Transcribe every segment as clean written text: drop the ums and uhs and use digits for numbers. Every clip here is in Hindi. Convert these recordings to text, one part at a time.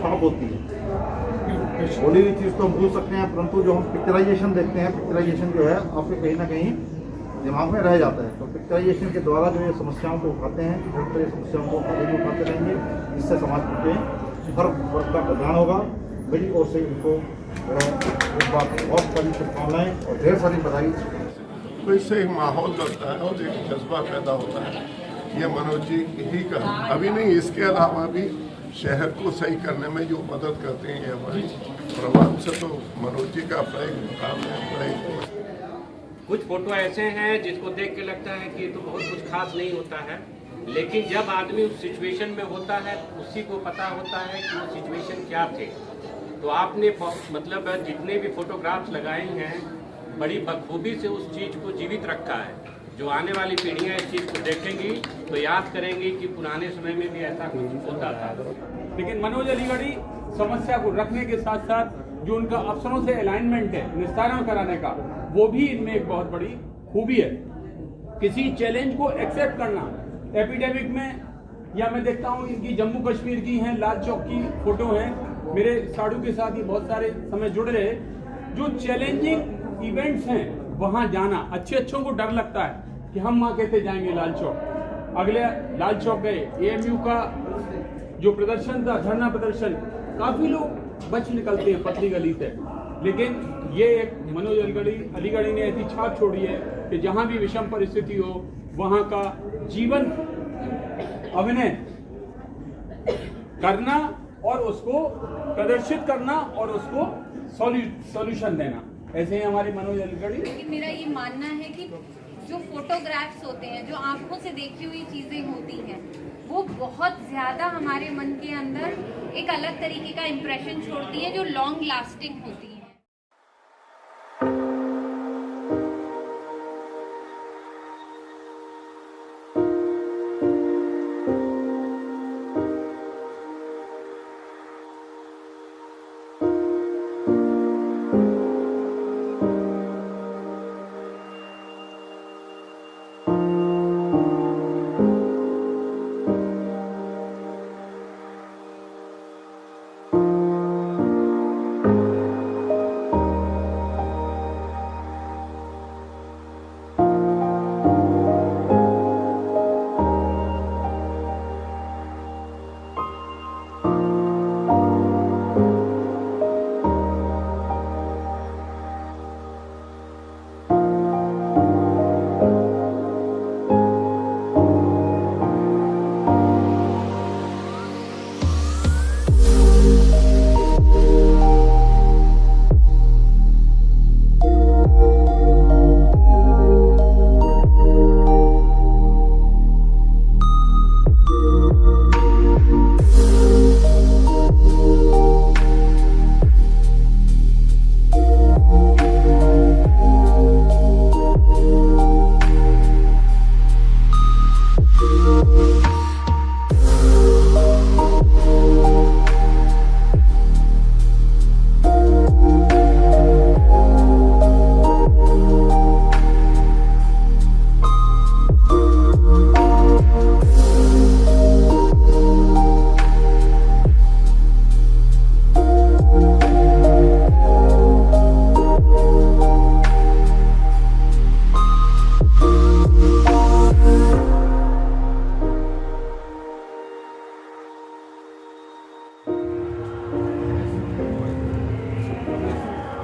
छाप होती है। बोली हुई चीज़ तो हम भूल सकते हैं, परंतु जो हम पिक्चराइजेशन देखते हैं, पिक्चराइजेशन जो है आपके कहीं ना कहीं दिमाग में रह जाता है। तो पिक्चराइजेशन के द्वारा जो ये समस्याओं को उठाते हैं, निरंतर ये समस्याओं को आगे भी उठाते रहेंगे, इससे समाज के हर वर्ग का कल्याण होगा। मेरी ओर से इनको एक बार बहुत सारी शुभकामनाएं और ढेर सारी बधाई। तो इससे एक माहौल बनता है और एक जज्बा पैदा होता है। ये मनोज जी ही का अभी नहीं, इसके अलावा भी शहर को सही करने में जो मदद करते हैं ये हमारी प्रभाव से, तो मनोज जी का अपना एक मुकाम है, अपना एक। कुछ फोटो ऐसे हैं जिसको देख के लगता है कि ये तो बहुत कुछ खास नहीं होता है, लेकिन जब आदमी उस सिचुएशन में होता है उसी को पता होता है कि वो सिचुएशन क्या थे। तो आपने मतलब जितने भी फोटोग्राफ्स लगाए हैं बड़ी बखूबी से उस चीज़ को जीवित रखा है। जो आने वाली पीढ़ियां इस चीज़ को देखेंगी तो याद करेंगी कि पुराने समय में भी ऐसा कुछ होता था। लेकिन मनोज अलीगढ़ी समस्या को रखने के साथ साथ जो उनका अफसरों से अलाइनमेंट है निस्तारण कराने का, वो भी इनमें एक बहुत बड़ी खूबी है। किसी चैलेंज को एक्सेप्ट करना। एपिडेमिक में या मैं देखता हूँ इनकी जम्मू कश्मीर की हैं, लाल चौक की फोटो है, मेरे साड़ू के साथ ही बहुत सारे समय जुड़ रहे। जो चैलेंजिंग इवेंट्स हैं वहाँ जाना, अच्छों को डर लगता है कि हम वहाँ कैसे जाएंगे लाल चौक। अगले लाल चौक गए, एएमयू का जो प्रदर्शन था, धरना प्रदर्शन, काफी लोग बच निकलते हैं पतली गली से, लेकिन ये एक मनोज अलीगढ़ी ने ऐसी छाप छोड़ी है कि जहां भी विषम परिस्थिति हो वहां का जीवन अभिनय करना और उसको प्रदर्शित करना और उसको सॉल्यूशन देना, ऐसे ही हमारी मनोज अलीगढ़ी। लेकिन मेरा ये मानना है कि जो फोटोग्राफ्स होते हैं, जो आंखों से देखी हुई चीजें होती हैं, वो बहुत ज्यादा हमारे मन के अंदर एक अलग तरीके का इम्प्रेशन छोड़ती है जो लॉन्ग लास्टिंग होती है।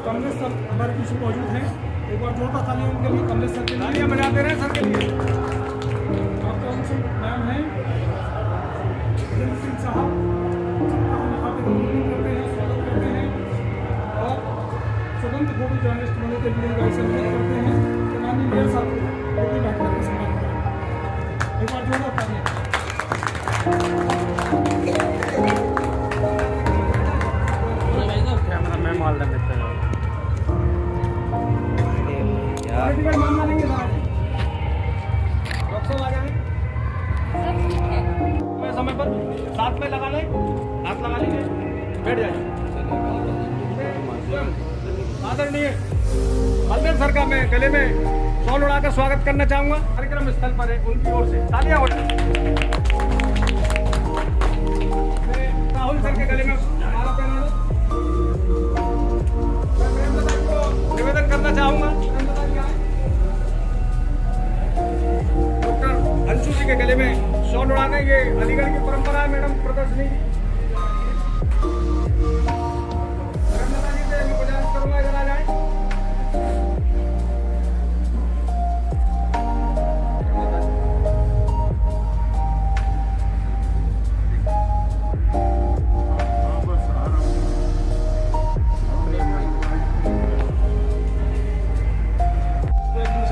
कमलेश सर हमारे पीछे मौजूद हैं, एक बार जोरदार ताली उनके लिए, कमलेश सर के लिए तालियां बजाते रहे सर के लिए। आपका उनसे नाम है सिंह साहब, हम यहाँ पे करते हैं, स्वागत करते हैं और स्वतंत्र फोटो जर्नलिस्ट होने के लिए सम्मानित करते हैं। माननीय मेयर साहब को भी बैठ करके सम्मानित करें। एक बार जोरदार तालियां। कैमरा मैन माल देते हैं मानना नहीं है डॉक्टर आ गए समय पर साथ में लगा लें, हाथ लगा लीजिए, बैठ जाइए। आदरणीय बलदेव सर का मैं गले में शॉल उड़ाकर स्वागत करना चाहूंगा। कार्यक्रम स्थल पर है, उनकी ओर से तालियां हो। राहुल सर के गले में दिखाने, ये अलीगढ़ की परंपरा है मैडम प्रदर्शनी की। रमनता जी से मैं गुजारिश करूंगा इधर आ जाए।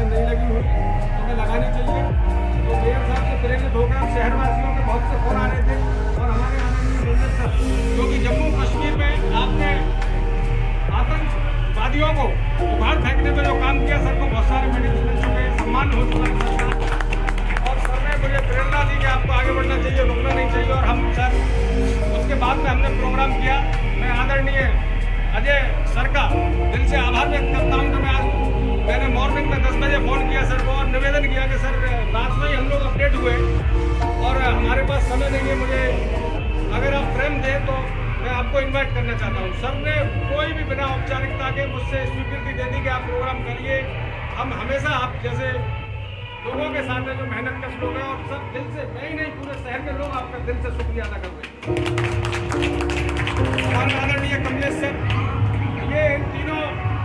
नहीं लगी हुई हमें लगानी चाहिए। तो मेयर साहब से प्रेरित होकर हम शहरवासियों के बहुत से फोन आ रहे थे और हमारे आनंद मेजर सर जो कि जम्मू कश्मीर में आपने आतंकवादियों को उखाड़ फेंकने में जो काम किया, सर को बहुत सारे मेडल्स मिल चुके हैं, सम्मान हो चुका है सर का। और सर ने मुझे प्रेरणा दी कि आपको आगे बढ़ना चाहिए, रुकना नहीं चाहिए। और हम सर उसके बाद में हमने प्रोग्राम किया। मैं आदरणीय अजय सर का दिल से आभार व्यक्त करता हूँ कि मैंने मॉर्निंग में 10 बजे फ़ोन किया सर को और निवेदन किया कि सर रात में ही हम लोग अपडेट हुए और हमारे पास समय नहीं है, मुझे अगर आप फ्रेम दें तो मैं आपको इनवाइट करना चाहता हूँ। सर ने कोई भी बिना औपचारिकता के मुझसे स्वीकृति दे दी कि आप प्रोग्राम करिए। हम हमेशा आप जैसे लोगों के साथ हैं जो मेहनत कश लोग हैं, और सर दिल से, मैं ही नहीं पूरे शहर के लोग आपका दिल से शुक्रिया अदा कर रहे हैं। हमारे आदरणीय कमलेश सर, ये इन तीनों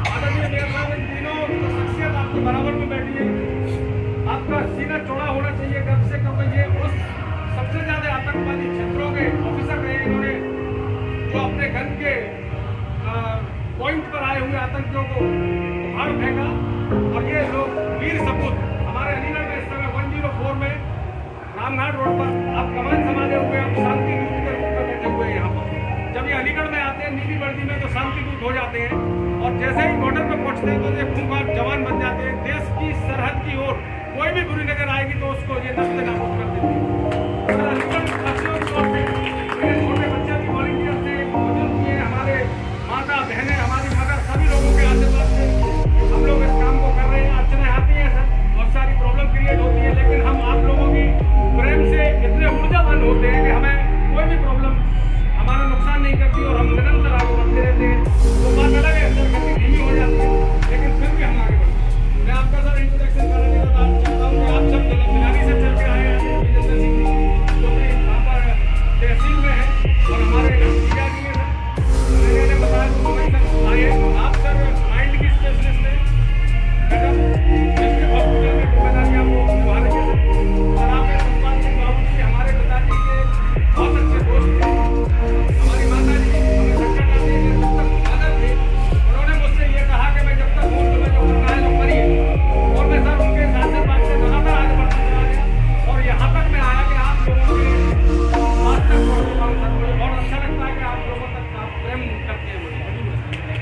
आदरणीय मेयर साहब, इन तीनों शख्सियत आपके बराबर में बैठी है। आपका सीना चौड़ा होना चाहिए गर्व से, क्योंकि ये उस सबसे ज्यादा आतंकवादी क्षेत्रों के ऑफिसर रहे। इन्होंने जो अपने गन के पॉइंट पर आए हुए आतंकियों को उखाड़ फेंका, और ये लोग वीर सपूत हमारे अलीगढ़ में इस समय 104 में रामघाट रोड पर आप कमान संभाले हुए, आप शांति दूत के रूप में बैठे हुए हैं यहाँ पर। जब ये अलीगढ़ में आते हैं नीली वर्दी में तो शांति दूत हो जाते हैं, और जैसे ही बॉर्डर पर पहुंचते हैं तो ये खूंखार जवान बन जाते हैं। देश की सरहद की ओर कोई भी बुरी नजर आएगी तो उसको ये नस्ल नाबूद कर देते हैं। अलीगढ़ वासियों की ओर से मेरे छोटे बच्चे भी वॉलंटियर थे, बुजुर्ग भी हैं, हमारे माता बहनें, हमारी मदर, सभी लोगों के आशीर्वाद से हम लोग इस काम को कर रहे हैं। अड़चनें आती हैं सर, बहुत सारी प्रॉब्लम क्रिएट होती है, लेकिन हम आप लोगों की प्रेम से इतने ऊर्जावान होते हैं कि हमें कोई भी प्रॉब्लम हमारा नुकसान नहीं करती और हम निरंतर आगे बढ़ते रहते हैं। तो बात अलग है, अंदर गति धीमी हो जाती है, लेकिन फिर भी हम आगे बढ़ते हैं। मैं आपका सर इंट्रोडक्शन कराने का बात चाहता हूँ कि आप सब मिलानी से चल के आए हैं, जो कि यहाँ पर तहसील में है और हमारे जिला की है सर। मैंने बताया तो वहीं तक आए। आप सर माइंड की स्पेशलिस्ट हैं मैडम, डिस्ट्रिक्ट हॉस्पिटल में जिम्मेदारी आपको निभा रही है सर। और आप सतपाल सिंह बाबू जी हमारे पिताजी के बहुत अच्छे दोस्त थे। हमारी माता जी हमें धक्का डालते हैं, जब तक फादर थे उन्होंने मुझसे ये कहा कि मैं जब तक हूँ तुम्हें जो करना है तो करिए, और मैं सर उनके आशीर्वाद से लगातार आगे बढ़ता चला गया और यहाँ तक मैं आया कि आप लोगों के पास तक पहुँच चुका हूँ सर। मुझे बहुत अच्छा लगता है कि आप लोगों तक आप प्रेम करते हैं मुझे।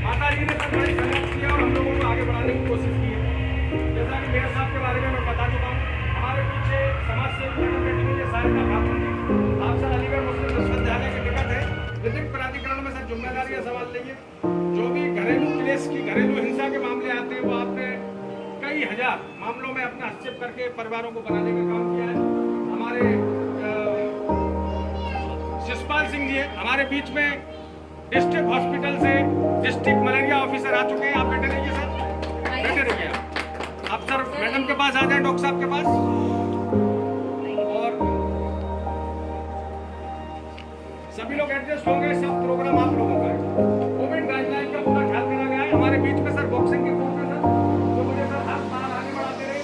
माता जी ने सर बड़ी संघर्ष किया और हम लोगों को आगे बढ़ाने की कोशिश की है। जैसा कि मेयर साहब के बारे में मैं बता चुका हूँ, हमारे पीछे समाज सेवी मैडम बैठी हुई है सारिका खातून जी। आप सर अलीगढ़ मुस्लिम विश्वविद्यालय के टिकट है, विधिक प्राधिकरण में सर जिम्मेदारियां संभाल लेंगे। जो भी घरेलू क्लेश की, घरेलू हिंसा के मामले आते हैं, वो आपने कई हजार मामलों में अपना हस्तक्षेप करके परिवारों को बनाने का काम किया है। हमारे शिषपाल सिंह जी है हमारे बीच में, डिस्ट्रिक्ट हॉस्पिटल से डिस्ट्रिक्ट मलेरिया ऑफिसर आ चुके हैं। आप बैठे रहिए सर, बैठे रहिए आप सर, मैडम के पास आ जाए, डॉक्टर साहब के पास। और सभी लोग एडजस्ट होंगे, सब प्रोग्राम आप लोगों का है। कोविड गाइडलाइन का पूरा ख्याल करा गया है। हमारे बीच में सर बॉक्सिंग के कोच है सर, जो मुझे सर हर साल आगे बढ़ाते रहे।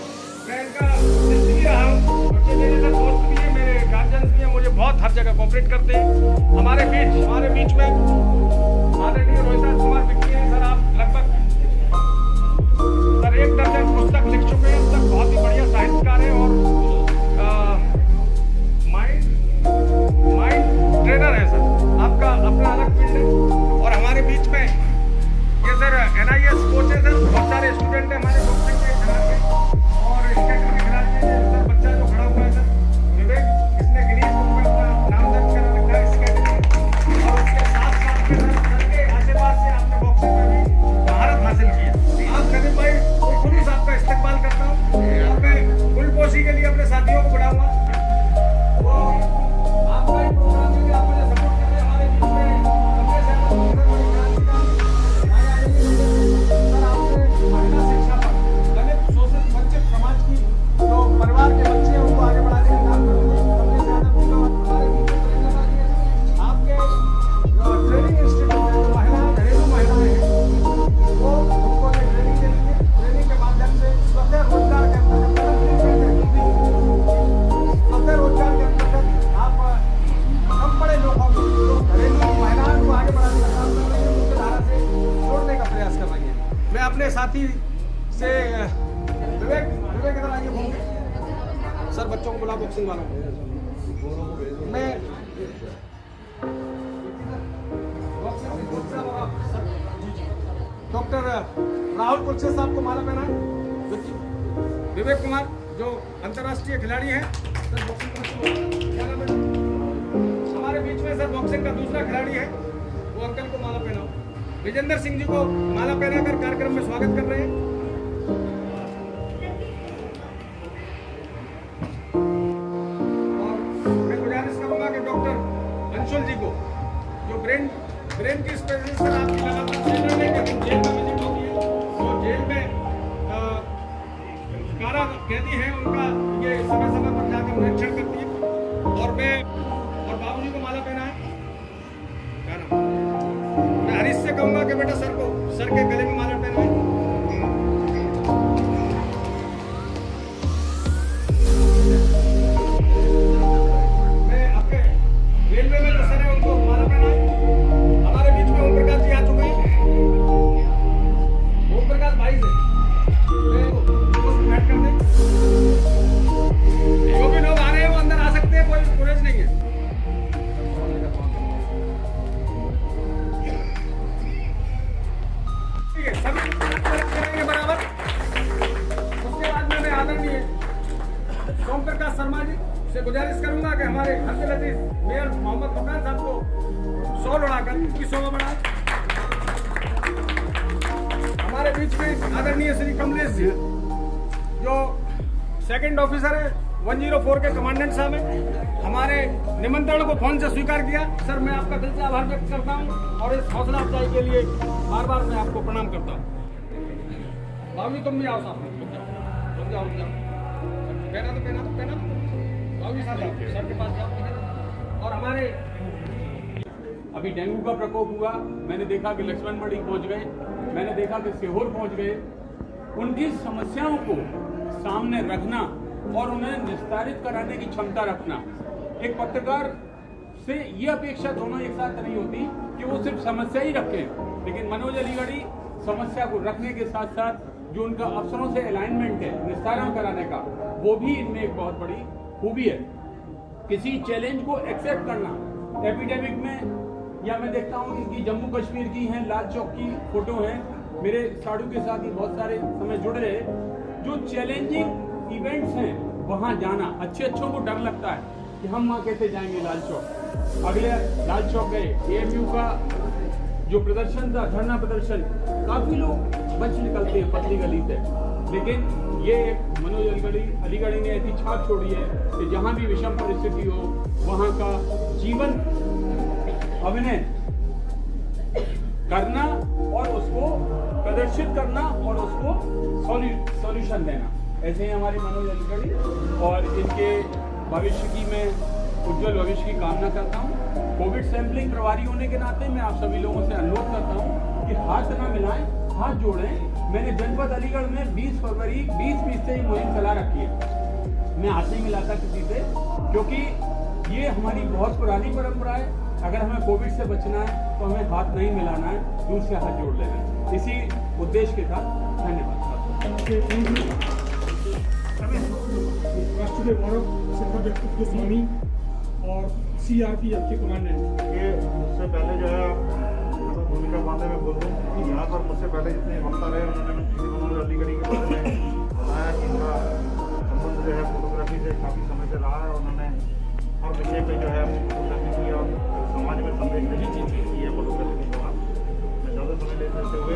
मैं इनका शिष्य भी रहा हूँ, बच्चे मेरे सर दोस्त भी हैं, मेरे गार्जियंस भी हैं, मुझे बहुत हर जगह कोऑपरेट करते हैं। हमारे बीच में आदरणीय रोहिता कुमार बिक्की हैं सर। आप लगभग सर 1 दर्जन पुस्तक लिख चुके हैं अब तक, बहुत ही बढ़िया साहित्यकार हैं और माइंड ट्रेनर है सर। आपका अपना अलग फील्ड है। और हमारे बीच में ये सर NIS कोच है सर। बहुत सारे स्टूडेंट हैं हमारे बॉक्सिंग के खिलाड़ी और स्केटिंग के खिलाड़ी हैं। सर बच्चा जो खड़ा हुआ है सर विवेक, इसने गिनीज बुक में अपना नाम दर्ज करा रखा है स्केटिंग में। और उसके साथ साथ के सर के आशीर्वाद से आपने बॉक्सिंग में भी महारत हासिल की है। आप करीब भाई खुलूस आपका इस्तेमाल करता हूँ और मैं कुलपोशी के लिए अपने साथियों को बुलाऊंगा। वो आपका ही प्रोग्राम है कि आप मुझे सपोर्ट कर रहे हैं। हमारे बीच में साथी से विवेक इधर आइए घूम के। सर बच्चों को बुला बॉक्सिंग वालों को। मैं डॉक्टर राहुल कुलचे साहब को माला पहना। विवेक कुमार जो अंतर्राष्ट्रीय खिलाड़ी हैं सर बॉक्सिंग क्या नाम है हमारे बीच में सर बॉक्सिंग का दूसरा खिलाड़ी है वो अंकल को माला पहनाओ। विजेंद्र सिंह जी को माला पहनाकर कार्यक्रम में स्वागत कर रहे हैं। और मैं गुजारिश करूंगा कि डॉक्टर अंशुल जी को जो ब्रेन की स्पेशलिस्ट सर आपकी लगातार सेलर नहीं करती जेल में विजिट होती है तो जेल में कारा कैदी हैं उनका ये समय समय पर जाकर निरीक्षण करती है। और बाबूजी को माला पहना है क्या नाम मैं हरीश से कहूंगा कि बेटा सर के गले में माला पहनाए। मैं आपके रेलवे में जो सर है उनको माला पहनाए। हमारे बीच में ओम प्रकाश जी आ चुके हैं। ओम प्रकाश भाई से बैठ कर दें। जो भी लोग आ रहे हैं वो अंदर आ सकते हैं, कोई गुरेज नहीं है। ठीक है सभी करेंगे बराबर। उसके बाद में मैं आदरणीय ओम प्रकाश शर्मा जी से गुजारिश करूंगा कि हमारे हल्के लतीफ मेयर मोहम्मद फुरकान साहब को 100 लड़ाकर उनकी शोभा बढ़ाए। हमारे बीच में आदरणीय श्री कमलेश जी जो सेकंड ऑफिसर है 104 के कमांडेंट साहब हैं, हमारे निमंत्रण को फोन से स्वीकार किया। सर मैं आपका दिल से आभार व्यक्त करता हूं और इस हौसला अफजाई के लिए बार बार मैं आपको प्रणाम करता हूं। बाबू तुम भी आओ साहब, तुम जाओ पहना तो बाबू साहब सर के पास जाओ। और हमारे अभी डेंगू का प्रकोप हुआ, मैंने देखा कि लक्ष्मण मढ़ी पहुंच गए, मैंने देखा कि सीहोर पहुंच गए। उनकी समस्याओं को सामने रखना और उन्हें निस्तारित कराने की क्षमता रखना, एक पत्रकार से ये अपेक्षा दोनों एक साथ नहीं होती कि वो सिर्फ समस्या ही रखें, लेकिन मनोज अलीगढ़ी समस्या को रखने के साथ साथ जो उनका अफसरों से अलाइनमेंट है निस्तारण कराने का, वो भी इनमें एक बहुत बड़ी खूबी है। किसी चैलेंज को एक्सेप्ट करना। एपिडेमिक में या मैं देखता हूँ कि जम्मू कश्मीर की हैं, लाल चौक की फोटो है, मेरे साड़ू के साथ ही बहुत सारे समय जुड़ रहे। जो चैलेंजिंग इवेंट्स हैं वहाँ जाना, अच्छों को डर लगता है कि हम वहाँ कैसे जाएंगे लाल चौक। अगले लाल चौक गए, AMU का जो प्रदर्शन था, धरना प्रदर्शन, काफी लोग बच निकलते हैं पतली गली से, लेकिन ये मनोज अलीगढ़ी ने ऐसी छाप छोड़ी है कि जहाँ भी विषम परिस्थिति हो वहाँ का जीवन अभिनय करना और उसको प्रदर्शित करना और उसको सॉल्यूशन देना। ऐसे ही हमारे मनोज अलीगढ़ी, और इनके भविष्य की मैं उज्जवल भविष्य की कामना करता हूँ। कोविड सैंपलिंग प्रभारी होने के नाते मैं आप सभी लोगों से अनुरोध करता हूँ कि हाथ ना मिलाएं, हाथ जोड़ें। मैंने जनपद अलीगढ़ में 20 फरवरी 2020 से ही मुहिम चला रखी है। मैं हाथ नहीं मिलाता किसी से, क्योंकि ये हमारी बहुत पुरानी परंपरा है। अगर हमें कोविड से बचना है तो हमें हाथ नहीं मिलाना है, दूर से हाथ जोड़ लेना है। इसी उद्देश्य के साथ धन्यवाद। राष्ट्रीय गौरव सिद्ध व्यक्तित्व स्वामी और CRPF के कमांडेंट। ये मुझसे पहले जो है भूमिका बांधे में बोल दूँ कि यहाँ पर मुझसे पहले जितने वक्ता रहे उन्होंने मनोज अलीगढ़ी के बारे में बताया कि इनका संबंध जो है फोटोग्राफी से काफ़ी समय से रहा है। उन्होंने हर विषय पे जो है अपनी फोटोग्राफी की और समाज में संदेश देने की चीज़ की है फोटोग्राफी के दौरान। मैं ज़्यादा समय लेते हुए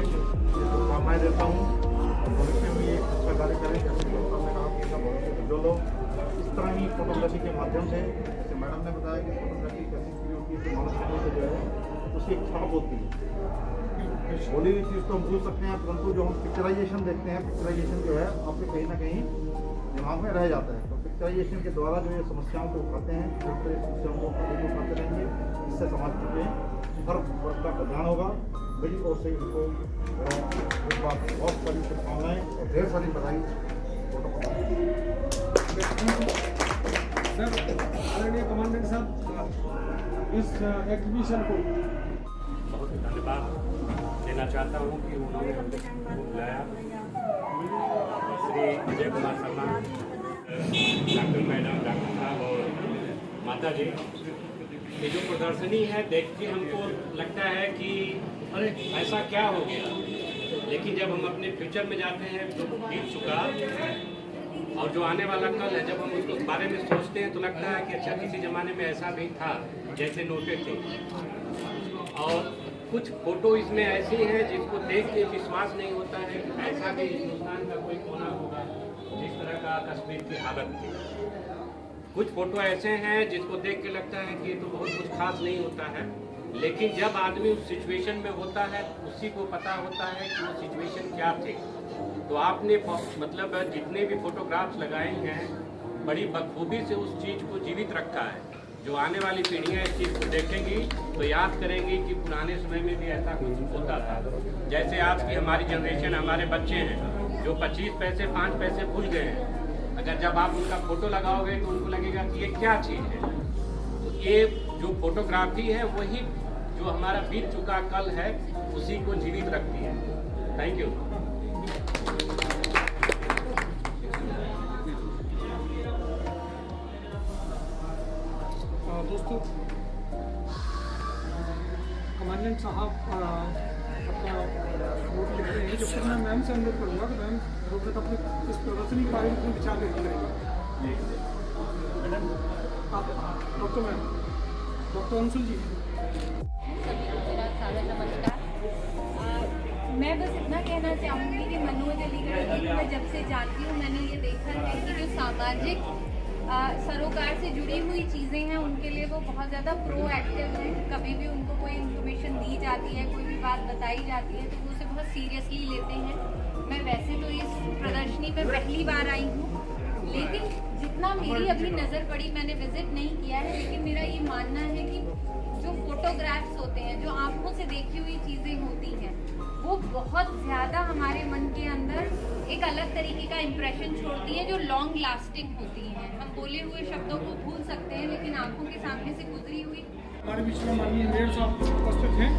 शुभकामनाएँ देता हूँ और भविष्य में ये अच्छा कार्य करें। जैसे डॉक्टर ने कहा कि इसका भविष्य जो लोग इस तरह ही फोटोग्राफी के माध्यम से, जैसे मैडम ने बताया कि फोटोग्राफी कैसी चीज़ होती है, मानव समाज से जो है उसकी एक छाप होती है। बोली हुई चीज़ तो हम भूल सकते हैं, परंतु जो हम पिक्चराइजेशन देखते हैं, पिक्चराइजेशन जो है आपके कहीं ना कहीं दिमाग में रह जाता है। तो पिक्चराइजेशन के द्वारा जो ये समस्याओं को उठाते हैं, फिर समस्याओं को उठाते रहेंगे, इससे समाज के हर वर्ग का कल्याण होगा। मेरी ओर से इनको एक बार बहुत सारी शुभकामनाएं और ढेर सारी बधाई। सर आदरणीय कमांडेंट साहब, इस एग्जीबिशन को बहुत धन्यवाद देना कहना चाहता हूँ कि उन्होंने हम लोग को बुलाया, Shri Ajay Kumar Sharma, doctor madam, doctor साहब और माता जी। ये जो प्रदर्शनी है देख के हमको लगता है कि अरे ऐसा क्या हो गया, लेकिन जब हम अपने फ्यूचर में जाते हैं जो बीत चुका और जो आने वाला कल है, जब हम उसको बारे में सोचते हैं तो लगता है कि अच्छा किसी ज़माने में ऐसा भी था जैसे नोटेड थे। और कुछ फोटो इसमें ऐसी हैं जिसको देख के विश्वास नहीं होता है कि ऐसा भी हिंदुस्तान का कोई कोना होगा जिस तरह का कश्मीर की हालत थी। कुछ फोटो ऐसे हैं जिसको देख के लगता है कि ये तो बहुत कुछ खास नहीं होता है, लेकिन जब आदमी उस सिचुएशन में होता है उसी को पता होता है कि वो सिचुएशन क्या थे। तो आपने मतलब जितने भी फोटोग्राफ्स लगाए हैं बड़ी बखूबी से उस चीज़ को जीवित रखा है। जो आने वाली पीढ़ियाँ इस चीज़ को देखेंगी तो याद करेंगी कि पुराने समय में भी ऐसा कुछ होता था। जैसे आज की हमारी जनरेशन, हमारे बच्चे हैं जो 25 पैसे 5 पैसे भूल गए हैं, अगर जब आप उनका फ़ोटो लगाओगे तो उनको लगेगा कि ये क्या चीज़ है। तो ये जो फोटोग्राफी है वही जो हमारा बीत चुका कल है उसी को जीवित रखती है। Thank you. दोस्तों, कमांडेंट साहब अपना नोट लिख रहे हैं। जब तक मैं मैम से अनुरोध करूँगा कि मैम जब तक अपने इस प्रदर्शनी के बारे में अपने विचार व्यक्त करेंगे। आप डॉक्टर मैम, डॉक्टर अंशुल जी। सभी को मेरा सादर नमस्कार। मैं बस इतना कहना चाहूँगी कि मनोज अलीगढ़ जी को मैं जब से जानती हूँ मैंने ये देखा है कि जो सामाजिक सरोकार से जुड़ी हुई चीज़ें हैं उनके लिए वो बहुत ज़्यादा प्रोएक्टिव हैं। कभी भी उनको कोई इन्फॉर्मेशन दी जाती है, कोई भी बात बताई जाती है तो वो उसे बहुत सीरियसली लेते हैं। मैं वैसे तो इस प्रदर्शनी में पहली बार आई हूँ, लेकिन जितना मेरी अभी नज़र पड़ी, मैंने विजिट नहीं किया है, लेकिन मेरा ये मानना है कि जो फोटोग्राफ्स होते हैं, जो आंखों से देखी हुई चीज़ें होती हैं, वो बहुत ज़्यादा हमारे मन के अंदर एक अलग तरीके का इम्प्रेशन छोड़ती हैं जो लॉन्ग लास्टिंग होती हैं। हम बोले हुए शब्दों को भूल सकते हैं, लेकिन आंखों के सामने से गुजरी हुई। हमारे बीच में माननीय मेयर साहब उपस्थित हैं।